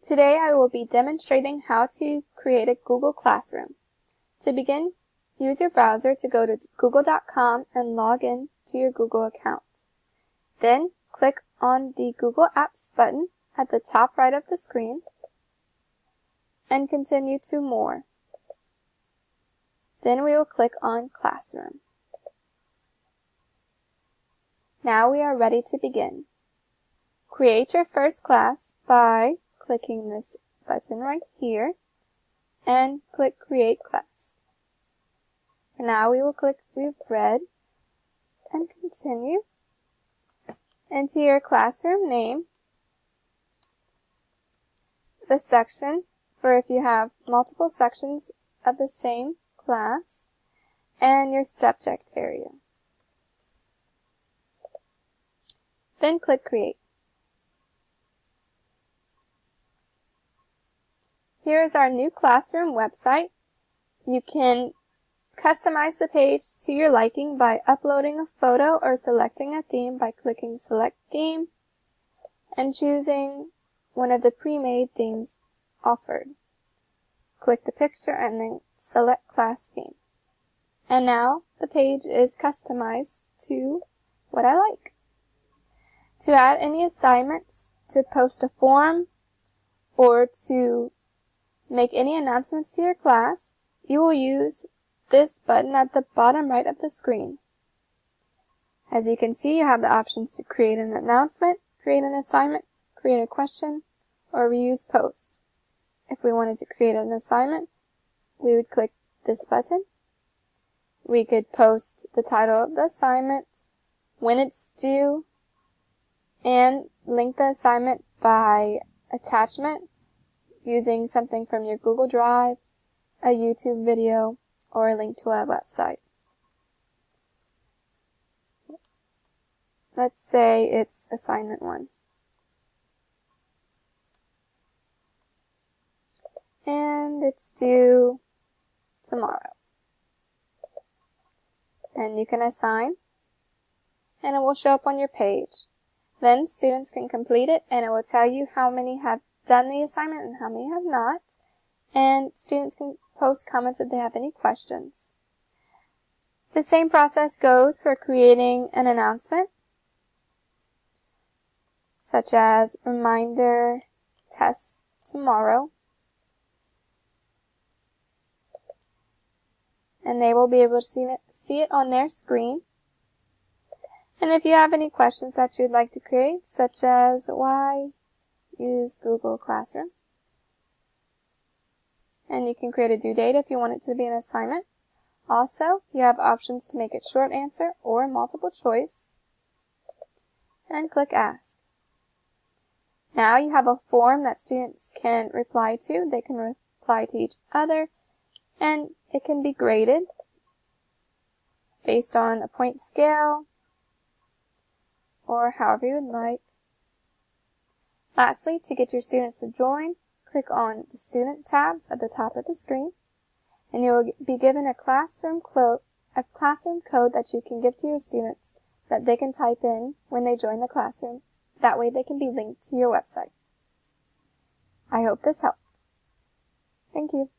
Today I will be demonstrating how to create a Google Classroom. To begin, use your browser to go to google.com and log in to your Google account. Then click on the Google Apps button at the top right of the screen and continue to More. Then we will click on Classroom. Now we are ready to begin. Create your first class by clicking this button right here and click Create Class. Now we will click We've Read and continue. Enter your classroom name, the section for if you have multiple sections of the same class, and your subject area. Then click Create. Here is our new classroom website. You can customize the page to your liking by uploading a photo or selecting a theme by clicking Select Theme and choosing one of the pre-made themes offered. Click the picture and then select Class Theme. And now the page is customized to what I like. To add any assignments, to post a form, or to make any announcements to your class, you will use this button at the bottom right of the screen. As you can see, you have the options to create an announcement, create an assignment, create a question, or reuse post. If we wanted to create an assignment, we would click this button. We could post the title of the assignment, when it's due, and link the assignment by attachment using something from your Google Drive, a YouTube video, or a link to a website. Let's say it's assignment 1. And it's due tomorrow. And you can assign, and it will show up on your page. Then students can complete it, and it will tell you how many have done the assignment and how many have not. And students can post comments if they have any questions. The same process goes for creating an announcement, such as reminder test tomorrow. And they will be able to see it on their screen. And if you have any questions that you'd like to create, such as why use Google Classroom, and you can create a due date if you want it to be an assignment. Also, you have options to make it short answer or multiple choice, and click Ask. Now you have a form that students can reply to. They can reply to each other, and it can be graded based on a point scale or however you would like. Lastly, to get your students to join, click on the Student tabs at the top of the screen, and you will be given a classroom code that you can give to your students that they can type in when they join the classroom. That way they can be linked to your website. I hope this helped. Thank you.